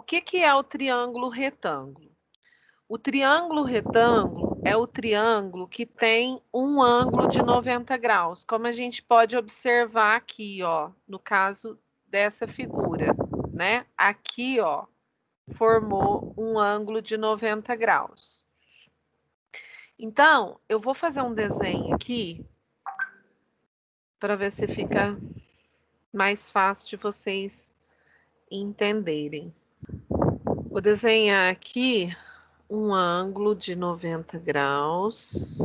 que é o triângulo retângulo? O triângulo retângulo é o triângulo que tem um ângulo de 90 graus, como a gente pode observar aqui, ó, no caso dessa figura, né? Aqui, ó, formou um ângulo de 90 graus. Então, eu vou fazer um desenho aqui para ver se fica mais fácil de vocês entenderem. Vou desenhar aqui um ângulo de 90 graus.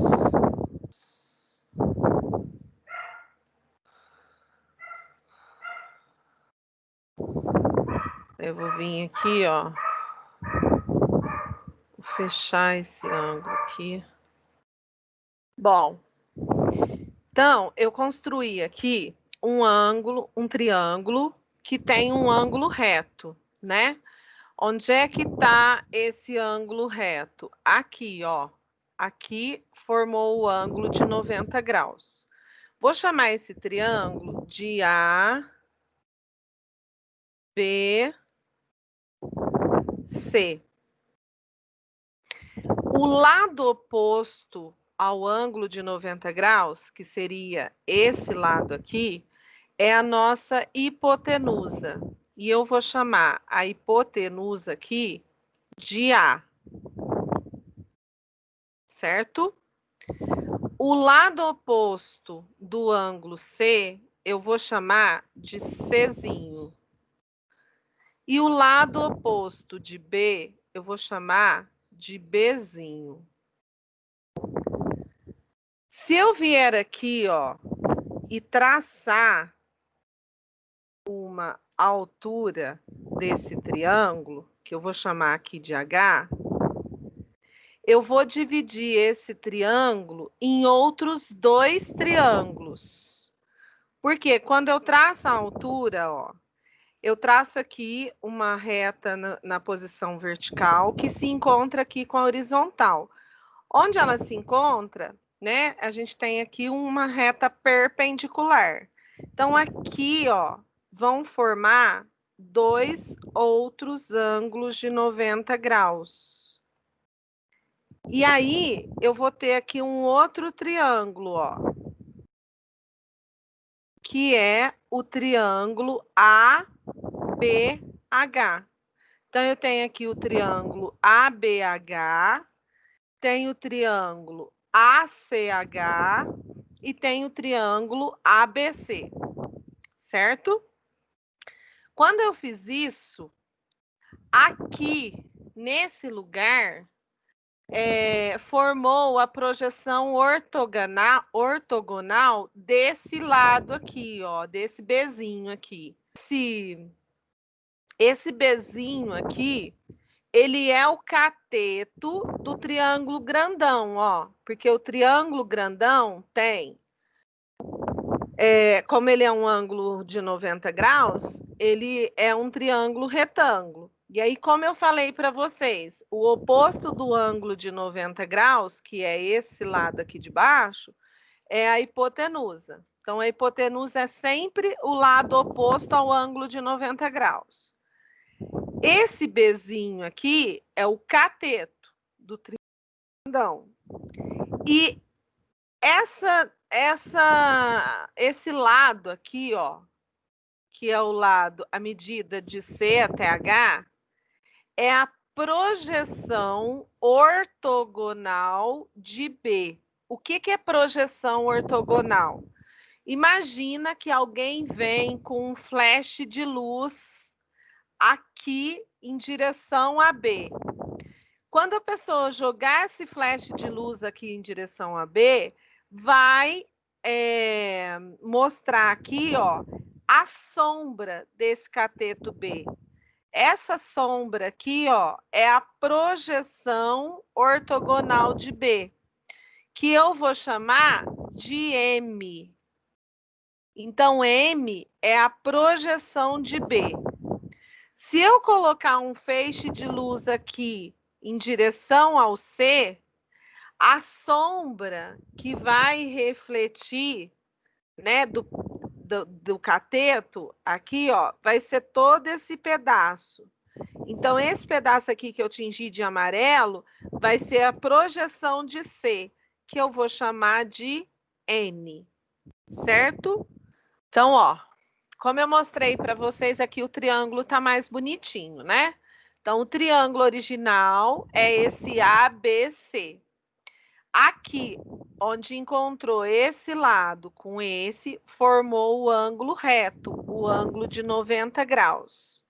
Eu vou vir aqui, ó, vou fechar esse ângulo aqui. Bom, então eu construí aqui um ângulo, um triângulo que tem um ângulo reto, né? Onde é que está esse ângulo reto? Aqui, ó. Aqui formou o ângulo de 90 graus. Vou chamar esse triângulo de A, B, C. O lado oposto ao ângulo de 90 graus, que seria esse lado aqui, é a nossa hipotenusa. E eu vou chamar a hipotenusa aqui de A. Certo? O lado oposto do ângulo C, eu vou chamar de Czinho. E o lado oposto de B, eu vou chamar de Bzinho. Se eu vier aqui, ó, e traçar uma altura desse triângulo, que eu vou chamar aqui de H, eu vou dividir esse triângulo em outros dois triângulos. Porque quando eu traço a altura, ó, eu traço aqui uma reta na posição vertical que se encontra aqui com a horizontal. Onde ela se encontra, né? A gente tem aqui uma reta perpendicular. Então, aqui, ó, vão formar dois outros ângulos de 90 graus. E aí, eu vou ter aqui um outro triângulo, ó, que é o triângulo ABH. Então, eu tenho aqui o triângulo ABH, tenho o triângulo ACH e tenho o triângulo ABC, certo? Quando eu fiz isso, aqui, nesse lugar, formou a projeção ortogonal desse lado aqui, ó, desse Bzinho aqui. Esse Bzinho aqui, ele é o cateto do triângulo grandão, ó, porque o triângulo grandão tem, como ele é um ângulo de 90 graus, ele é um triângulo retângulo. E aí, como eu falei para vocês, o oposto do ângulo de 90 graus, que é esse lado aqui de baixo, é a hipotenusa. Então, a hipotenusa é sempre o lado oposto ao ângulo de 90 graus. Esse Bzinho aqui é o cateto do triângulo. E esse lado aqui, ó, que é o lado, a medida de C até H, é a projeção ortogonal de B. O que é projeção ortogonal? Imagina que alguém vem com um flash de luz aqui em direção a B. Quando a pessoa jogar esse flash de luz aqui em direção a B, vai mostrar aqui, ó, a sombra desse cateto B. Essa sombra aqui, ó, é a projeção ortogonal de B, que eu vou chamar de M. Então, M é a projeção de B. Se eu colocar um feixe de luz aqui em direção ao C, a sombra que vai refletir, né, do cateto, aqui, ó, vai ser todo esse pedaço. Então, esse pedaço aqui que eu tingi de amarelo vai ser a projeção de C, que eu vou chamar de N, certo? Então, ó, como eu mostrei para vocês aqui, o triângulo tá mais bonitinho, né? Então, o triângulo original é esse ABC. Aqui, onde encontrou esse lado com esse, formou o ângulo reto, o ângulo de 90 graus.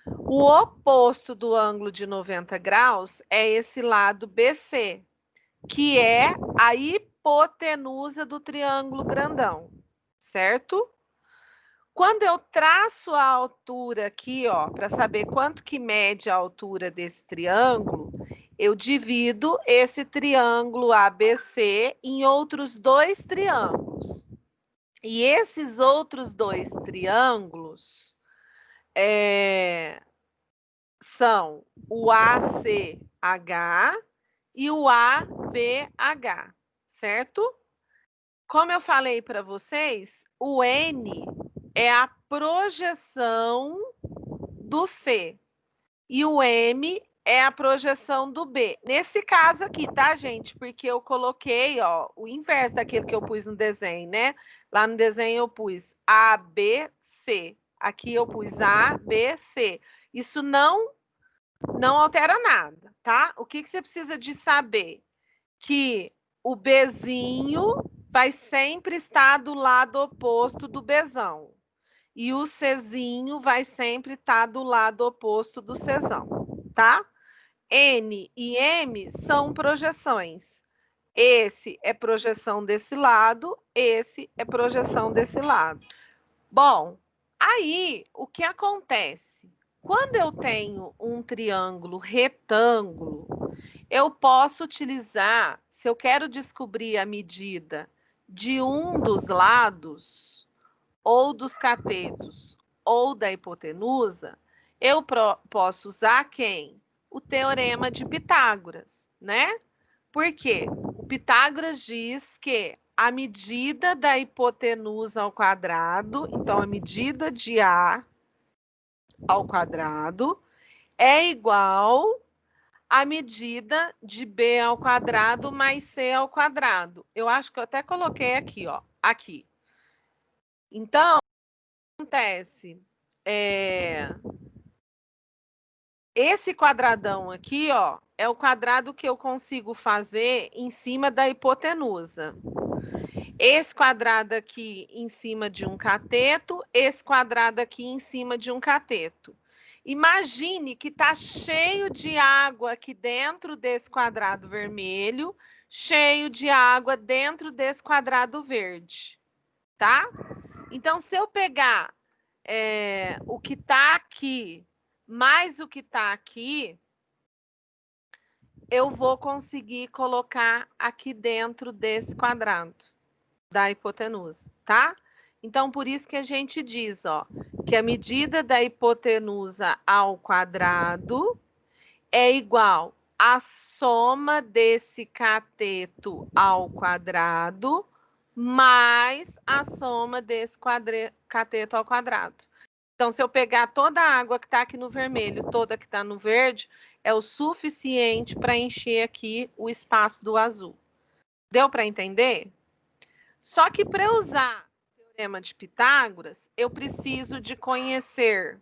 O oposto do ângulo de 90 graus é esse lado BC, que é a hipotenusa do triângulo grandão, certo? Quando eu traço a altura aqui, ó, para saber quanto que mede a altura desse triângulo, eu divido esse triângulo ABC em outros dois triângulos. E esses outros dois triângulos são o ACH e o ABH, certo? Como eu falei para vocês, o N é a projeção do C e o M é a projeção do B. Nesse caso aqui, tá, gente? Porque eu coloquei, ó, o inverso daquele que eu pus no desenho, né? Lá no desenho eu pus A, B, C. Aqui eu pus A, B, C. Isso não altera nada, tá? O que você precisa de saber? Que o Bzinho vai sempre estar do lado oposto do Bzão. E o Czinho vai sempre estar do lado oposto do Czão, tá? N e M são projeções. Esse é projeção desse lado, esse é projeção desse lado. Bom, aí o que acontece? Quando eu tenho um triângulo retângulo, eu posso utilizar, se eu quero descobrir a medida de um dos lados, ou dos catetos, ou da hipotenusa, eu posso usar quem? O teorema de Pitágoras, né? Por quê? O Pitágoras diz que a medida da hipotenusa ao quadrado, então a medida de A ao quadrado, é igual à medida de B ao quadrado mais C ao quadrado. Eu acho que eu até coloquei aqui, ó, aqui. Então, o que acontece? Esse quadradão aqui, ó, é o quadrado que eu consigo fazer em cima da hipotenusa. Esse quadrado aqui em cima de um cateto, esse quadrado aqui em cima de um cateto. Imagine que está cheio de água aqui dentro desse quadrado vermelho, cheio de água dentro desse quadrado verde, tá? Então, se eu pegar o que está aqui mais o que está aqui, eu vou conseguir colocar aqui dentro desse quadrado da hipotenusa, tá? Então, por isso que a gente diz, ó, que a medida da hipotenusa ao quadrado é igual à soma desse cateto ao quadrado mais a soma desse cateto ao quadrado. Então, se eu pegar toda a água que está aqui no vermelho, toda que está no verde, é o suficiente para encher aqui o espaço do azul. Deu para entender? Só que para eu usar o teorema de Pitágoras, eu preciso de conhecer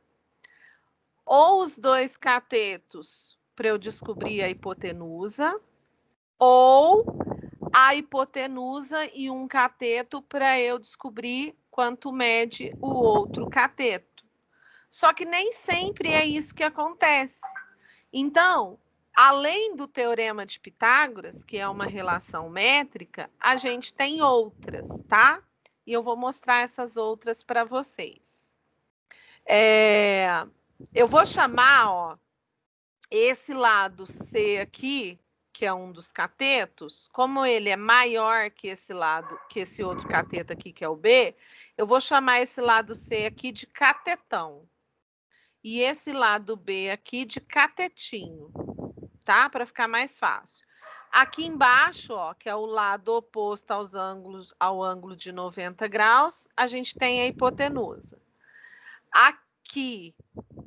ou os dois catetos para eu descobrir a hipotenusa, ou a hipotenusa e um cateto para eu descobrir quanto mede o outro cateto. Só que nem sempre é isso que acontece. Então, além do teorema de Pitágoras, que é uma relação métrica, a gente tem outras, tá? E eu vou mostrar essas outras para vocês. Eu vou chamar, ó, esse lado C aqui, que é um dos catetos, como ele é maior que esse lado, que esse outro cateto aqui, que é o B, eu vou chamar esse lado C aqui de catetão. E esse lado B aqui de catetinho, tá? Para ficar mais fácil. Aqui embaixo, ó, que é o lado oposto ao ângulo de 90 graus, a gente tem a hipotenusa. Aqui,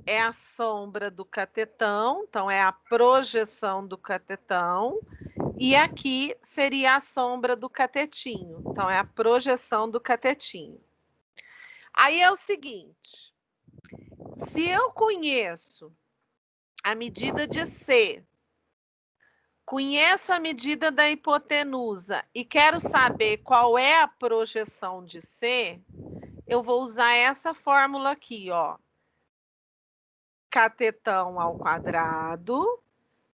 é a sombra do catetão, então é a projeção do catetão, e aqui seria a sombra do catetinho, então é a projeção do catetinho. Aí é o seguinte, se eu conheço a medida de C, conheço a medida da hipotenusa e quero saber qual é a projeção de C, eu vou usar essa fórmula aqui, ó. Catetão ao quadrado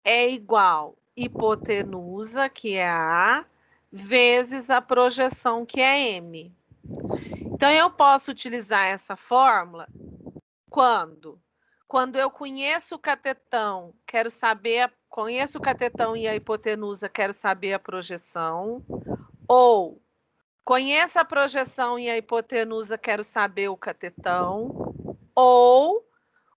é igual hipotenusa, que é A, vezes a projeção, que é M. Então, eu posso utilizar essa fórmula quando? Quando eu conheço o catetão, quero saber, conheço o catetão e a hipotenusa, quero saber a projeção, ou conheço a projeção e a hipotenusa, quero saber o catetão, ou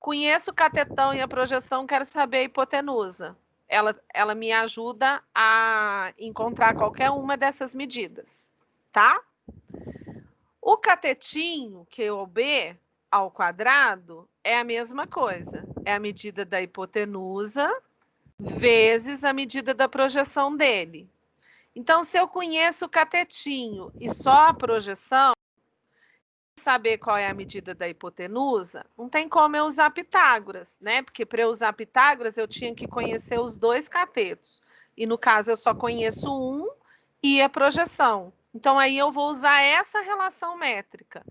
conheço o catetão e a projeção, quero saber a hipotenusa. Ela me ajuda a encontrar qualquer uma dessas medidas, tá? O catetinho, QOB, ao quadrado, é a mesma coisa. É a medida da hipotenusa vezes a medida da projeção dele. Então, se eu conheço o catetinho e só a projeção, saber qual é a medida da hipotenusa, não tem como eu usar Pitágoras, né? Porque para eu usar Pitágoras, eu tinha que conhecer os dois catetos. E no caso, eu só conheço um e a projeção. Então, aí eu vou usar essa relação métrica.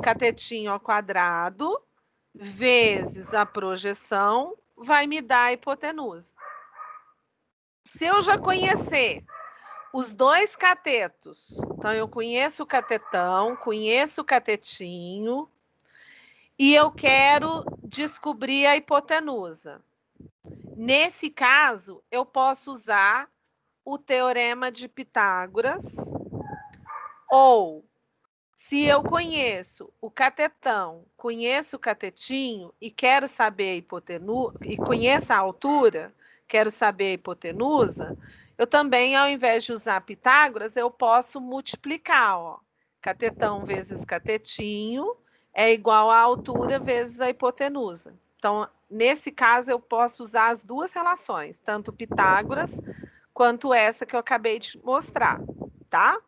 Catetinho ao quadrado vezes a projeção vai me dar a hipotenusa. Se eu já conhecer os dois catetos, então eu conheço o catetão, conheço o catetinho, e eu quero descobrir a hipotenusa. Nesse caso, eu posso usar o teorema de Pitágoras, ou se eu conheço o catetão, conheço o catetinho e quero saber a hipotenusa, e conheço a altura, quero saber a hipotenusa, eu também, ao invés de usar Pitágoras, eu posso multiplicar, ó. Catetão vezes catetinho é igual à altura vezes a hipotenusa. Então, nesse caso, eu posso usar as duas relações, tanto Pitágoras quanto essa que eu acabei de mostrar, tá?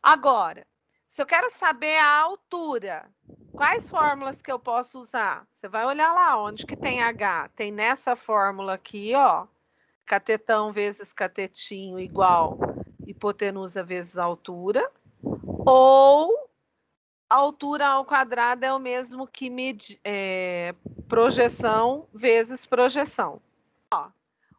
Agora, se eu quero saber a altura, quais fórmulas que eu posso usar? Você vai olhar lá onde que tem H. Tem nessa fórmula aqui, ó. Catetão vezes catetinho igual hipotenusa vezes altura. Ou altura ao quadrado é o mesmo que projeção vezes projeção. Ó,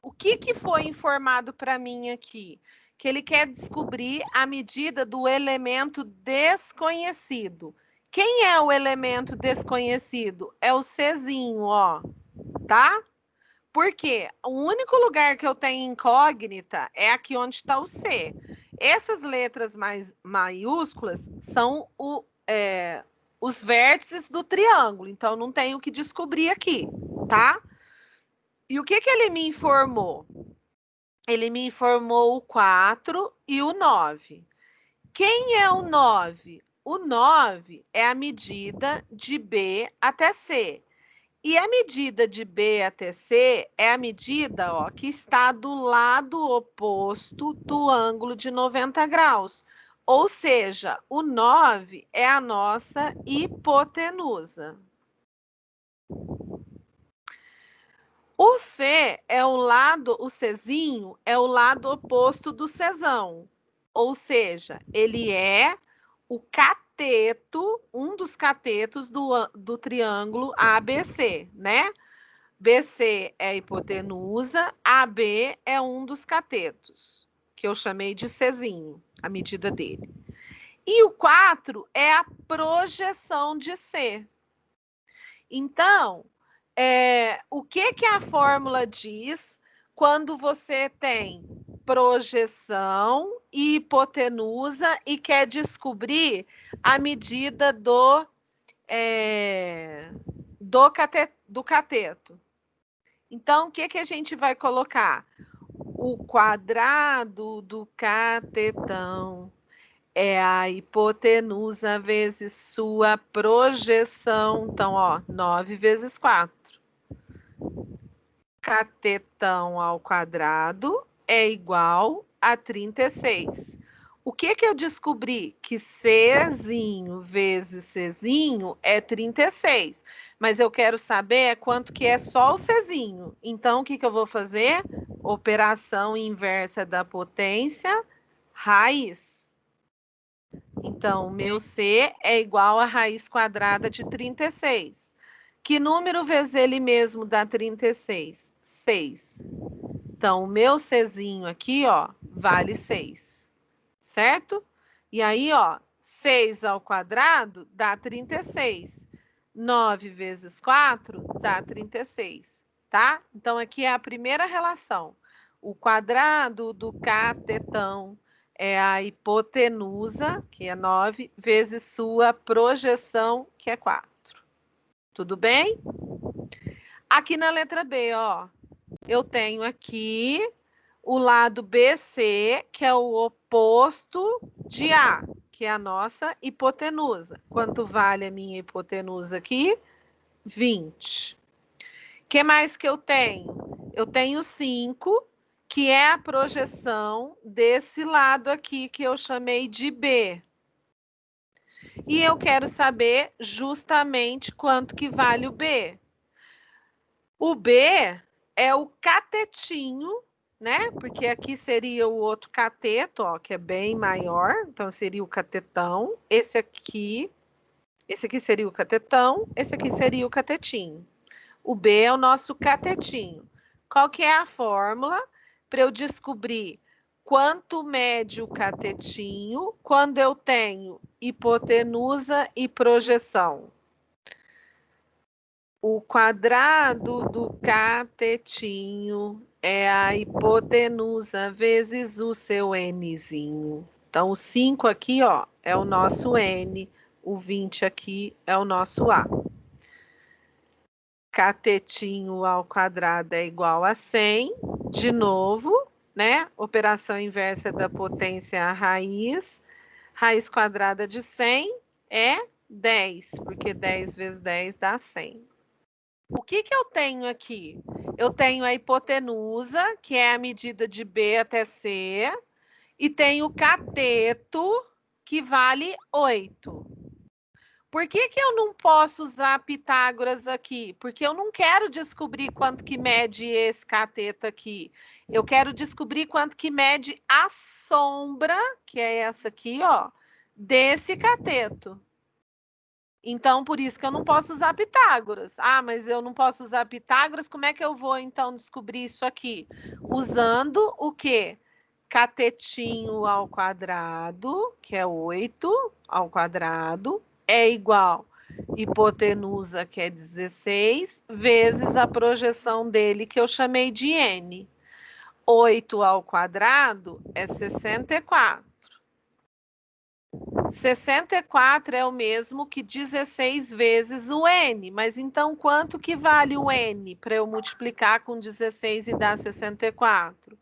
o que foi informado para mim aqui? Que ele quer descobrir a medida do elemento desconhecido. Quem é o elemento desconhecido? É o Czinho, ó, tá? Porque o único lugar que eu tenho incógnita é aqui onde está o C. Essas letras mais maiúsculas são os vértices do triângulo, então não tenho o que descobrir aqui, tá? E o que ele me informou? Ele me informou o 4 e o 9. Quem é o 9? O 9 é a medida de B até C. E a medida de B até C é a medida, ó, que está do lado oposto do ângulo de 90 graus. Ou seja, o 9 é a nossa hipotenusa. O C é o Czinho é o lado oposto do Czão. Ou seja, ele é o cateto, um dos catetos do triângulo ABC, né? BC é a hipotenusa, AB é um dos catetos, que eu chamei de Czinho, a medida dele. E o 4 é a projeção de C. Então, o que a fórmula diz quando você tem projeção e hipotenusa e quer descobrir a medida do cateto? Então, o que a gente vai colocar? O quadrado do catetão É a hipotenusa vezes sua projeção. Então, ó, 9 vezes 4. Catetão ao quadrado é igual a 36. O que eu descobri? Que Czinho vezes Czinho é 36. Mas eu quero saber quanto que é só o Czinho. Então, o que eu vou fazer? Operação inversa da potência, raiz. Então, o meu C é igual a raiz quadrada de 36. Que número vezes ele mesmo dá 36? 6. Então, o meu Czinho aqui, ó, vale 6. Certo? E aí, ó, 6 ao quadrado dá 36. 9 vezes 4 dá 36, tá? Então, aqui é a primeira relação. O quadrado do catetão é a hipotenusa, que é 9, vezes sua projeção, que é 4. Tudo bem? Aqui na letra B, ó, eu tenho aqui o lado BC, que é o oposto de A, que é a nossa hipotenusa. Quanto vale a minha hipotenusa aqui? 20. O que mais que eu tenho? Eu tenho 5, que é a projeção desse lado aqui, que eu chamei de B. E eu quero saber justamente quanto que vale o B. O B é o catetinho, né? Porque aqui seria o outro cateto, ó, que é bem maior. Então, seria o catetão. Esse aqui seria o catetão. Esse aqui seria o catetinho. O B é o nosso catetinho. Qual que é a fórmula para eu descobrir quanto mede o catetinho quando eu tenho hipotenusa e projeção? O quadrado do catetinho é a hipotenusa vezes o seu Nzinho. Então, o 5 aqui, ó, é o nosso N. O 20 aqui é o nosso A. Catetinho ao quadrado é igual a 100. De novo, né? Operação inversa da potência à raiz. Raiz quadrada de 100 é 10, porque 10 vezes 10 dá 100. O que eu tenho aqui? Eu tenho a hipotenusa, que é a medida de B até C, e tenho o cateto, que vale 8. Por que eu não posso usar Pitágoras aqui? Porque eu não quero descobrir quanto que mede esse cateto aqui. Eu quero descobrir quanto que mede a sombra, que é essa aqui, ó, desse cateto. Então, por isso que eu não posso usar Pitágoras. Ah, mas eu não posso usar Pitágoras, como é que eu vou, então, descobrir isso aqui? Usando o quê? Catetinho ao quadrado, que é 8 ao quadrado, é igual hipotenusa, que é 16, vezes a projeção dele, que eu chamei de N. 8 ao quadrado é 64. 64 é o mesmo que 16 vezes o N, mas então quanto que vale o N para eu multiplicar com 16 e dar 64?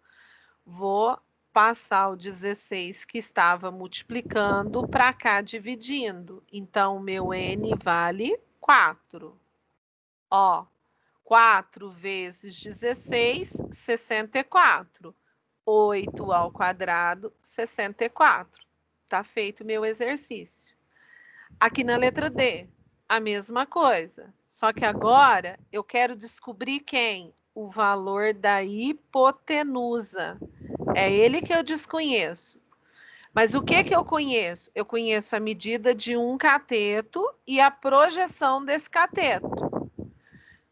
Vou passar o 16 que estava multiplicando para cá dividindo. Então, o meu N vale 4. Ó, 4 vezes 16, 64. 8 ao quadrado, 64. Tá feito meu exercício. Aqui na letra D, a mesma coisa. Só que agora eu quero descobrir quem? O valor da hipotenusa. É ele que eu desconheço. Mas o que eu conheço? Eu conheço a medida de um cateto e a projeção desse cateto.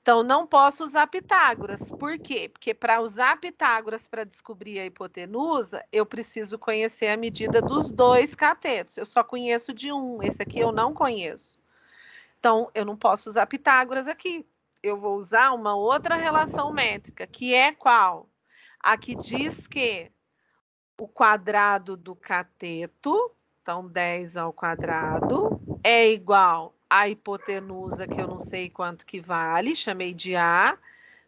Então, não posso usar Pitágoras. Por quê? Porque para usar Pitágoras para descobrir a hipotenusa, eu preciso conhecer a medida dos dois catetos. Eu só conheço de um, esse aqui eu não conheço. Então, eu não posso usar Pitágoras aqui. Eu vou usar uma outra relação métrica, que é qual? A que diz que o quadrado do cateto, então 10 ao quadrado, é igual à hipotenusa, que eu não sei quanto que vale, chamei de A,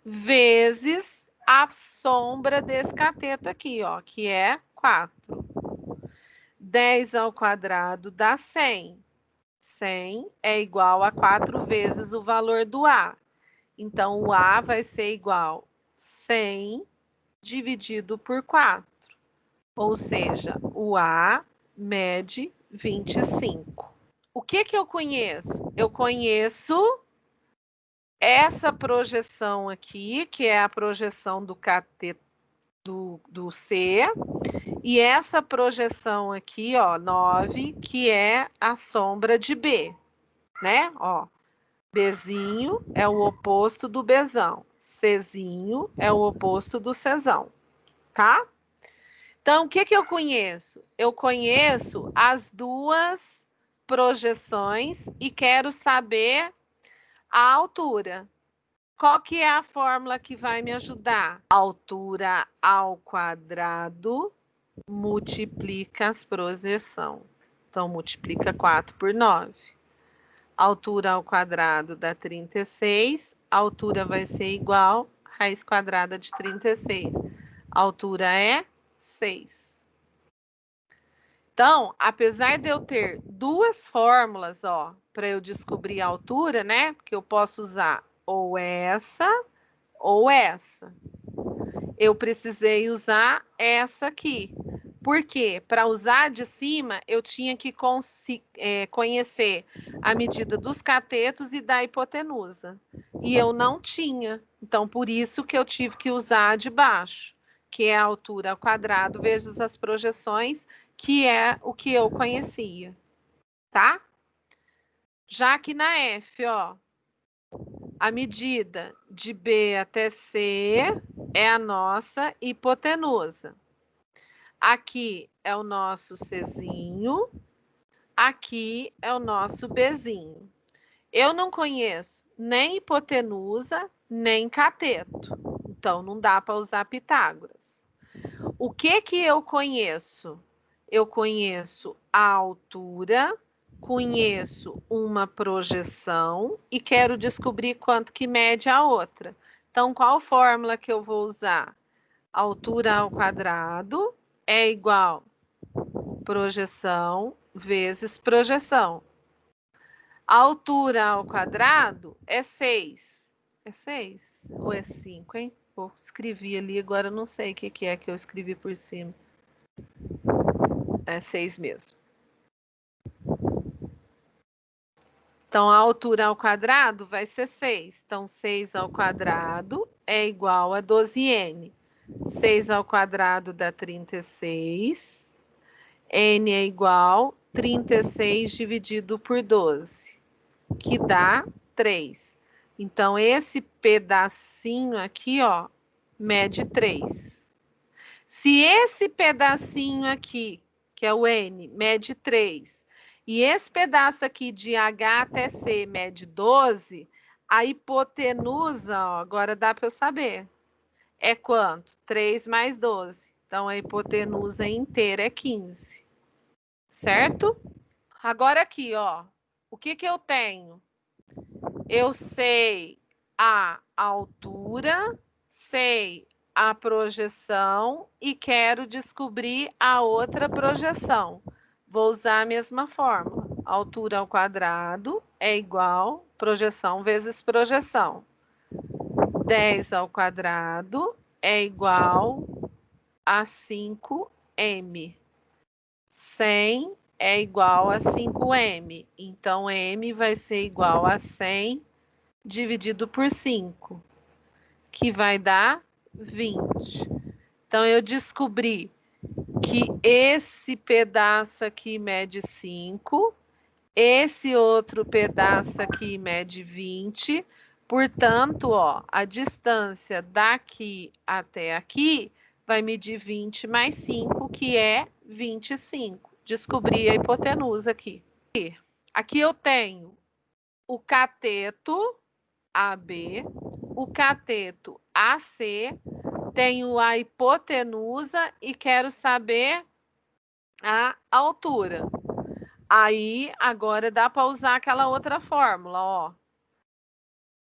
vezes a sombra desse cateto aqui, ó, que é 4. 10 ao quadrado dá 100. 100 é igual a 4 vezes o valor do A. Então, o A vai ser igual a 100 dividido por 4. Ou seja, o A mede 25. O que eu conheço? Eu conheço essa projeção aqui, que é a projeção do cateto do C, e essa projeção aqui, ó, 9, que é a sombra de B, né? Ó, Bzinho é o oposto do Bzão, Czinho é o oposto do Czão, tá? Então, o que eu conheço? Eu conheço as duas projeções e quero saber a altura. Qual que é a fórmula que vai me ajudar? Altura ao quadrado multiplica as projeção. Então, multiplica 4 por 9. Altura ao quadrado dá 36. A altura vai ser igual a raiz quadrada de 36. A altura é 6. Então, apesar de eu ter duas fórmulas, ó, para eu descobrir a altura, né? Porque eu posso usar ou essa, eu precisei usar essa aqui. Por quê? Para usar de cima, eu tinha que conhecer a medida dos catetos e da hipotenusa. E eu não tinha. Então, por isso que eu tive que usar a de baixo, que é a altura ao quadrado vezes as projeções, que é o que eu conhecia. Tá? Já que na F, ó, a medida de B até C é a nossa hipotenusa. Aqui é o nosso Czinho, aqui é o nosso Bzinho. Eu não conheço nem hipotenusa, nem cateto. Então, não dá para usar Pitágoras. O que eu conheço? Eu conheço a altura, conheço uma projeção e quero descobrir quanto que mede a outra. Então, qual fórmula que eu vou usar? Altura ao quadrado é igual projeção vezes projeção. A altura ao quadrado é 6. É 6 ou é 5, hein? Eu escrevi ali, agora eu não sei o que é que eu escrevi por cima. É 6 mesmo. Então, a altura ao quadrado vai ser 6. Então, 6 ao quadrado é igual a 12n. 6 ao quadrado dá 36. N é igual a 36 dividido por 12, que dá 3. Então, esse pedacinho aqui, ó, mede 3. Se esse pedacinho aqui, que é o N, mede 3, e esse pedaço aqui de H até C mede 12, a hipotenusa, ó, agora dá para eu saber, é quanto? 3 mais 12. Então, a hipotenusa inteira é 15. Certo? Agora aqui, ó, o que eu tenho? Eu sei a altura, sei a projeção e quero descobrir a outra projeção. Vou usar a mesma fórmula. Altura ao quadrado é igual projeção vezes projeção. 10 ao quadrado é igual a 5m. 100 é igual a 5m. Então, m vai ser igual a 100 dividido por 5, que vai dar 20. Então, eu descobri que esse pedaço aqui mede 5, esse outro pedaço aqui mede 20. Portanto, ó, a distância daqui até aqui vai medir 20 mais 5, que é 25. Descobri a hipotenusa aqui. Aqui eu tenho o cateto AB, o cateto AC, tenho a hipotenusa e quero saber a altura. Aí, agora dá para usar aquela outra fórmula, ó.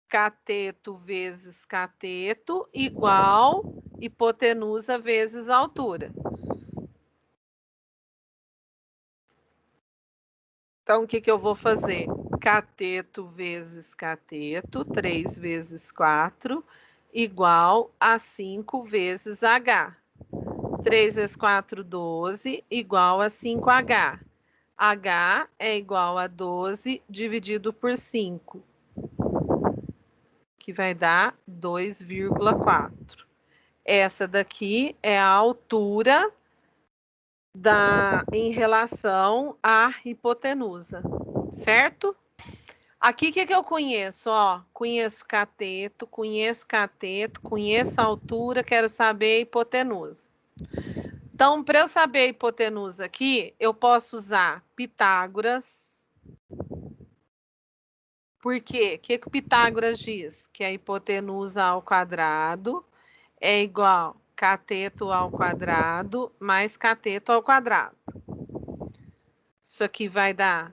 Cateto vezes cateto igual hipotenusa vezes altura. Então, o que eu vou fazer? Cateto vezes cateto, 3 vezes 4, igual a 5 vezes H. 3 vezes 4, 12, igual a 5H. H é igual a 12 dividido por 5, que vai dar 2,4. Essa daqui é a altura em relação à hipotenusa, certo? Aqui, o que eu conheço? Ó, conheço cateto, conheço a altura, quero saber a hipotenusa. Então, para eu saber a hipotenusa aqui, eu posso usar Pitágoras. Por quê? O que o Pitágoras diz? Que a hipotenusa ao quadrado é igual a cateto ao quadrado mais cateto ao quadrado. Isso aqui vai dar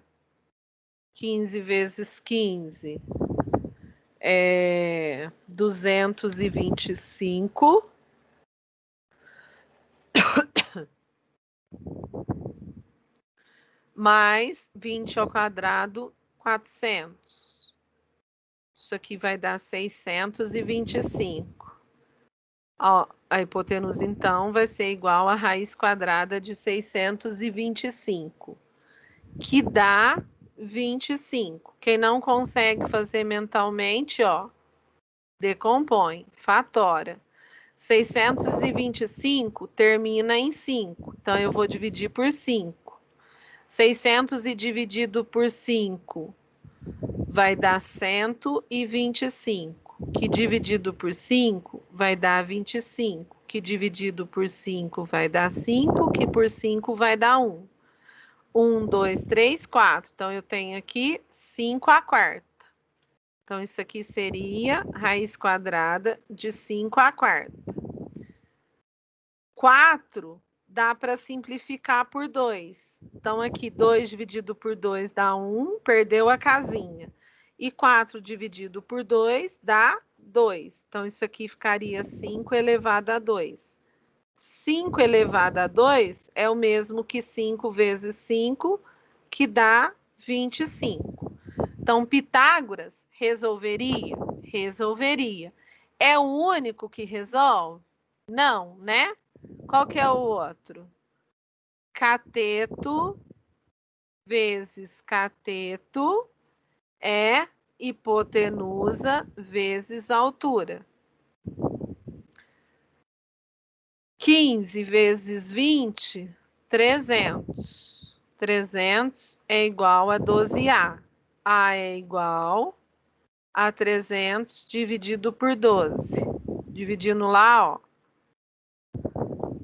15 vezes 15 é 225. Mais 20 ao quadrado, 400. Isso aqui vai dar 625. Ó, a hipotenusa, então, vai ser igual à raiz quadrada de 625, que dá 25. Quem não consegue fazer mentalmente, ó, decompõe, fatora. 625 termina em 5, então eu vou dividir por 5. 600 e dividido por 5 vai dar 125, que dividido por 5 vai dar 25, que dividido por 5 vai dar 5, que por 5 vai dar 1. 1, 2, 3, 4. Então, eu tenho aqui 5 à quarta. Então, isso aqui seria raiz quadrada de 5 à quarta. 4 dá para simplificar por 2. Então, aqui, 2 dividido por 2 dá 1, perdeu a casinha. E 4 dividido por 2 dá 2. Então, isso aqui ficaria 5 elevado a 2. 5 elevado a 2 é o mesmo que 5 vezes 5, que dá 25. Então, Pitágoras resolveria? Resolveria. É o único que resolve? Não, né? Qual que é o outro? Cateto vezes cateto é hipotenusa vezes altura. 15 vezes 20, 300. 300 é igual a 12A. A é igual a 300 dividido por 12. Dividindo lá, ó.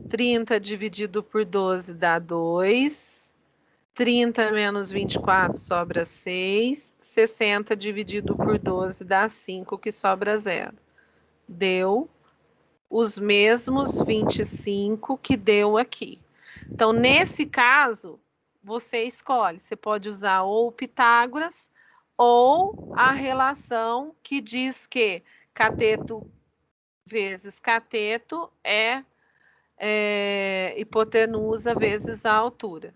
30 dividido por 12 dá 2. 30 menos 24 sobra 6. 60 dividido por 12 dá 5, que sobra 0. Deu os mesmos 25 que deu aqui. Então, nesse caso, você escolhe. Você pode usar ou Pitágoras ou a relação que diz que cateto vezes cateto é hipotenusa vezes a altura.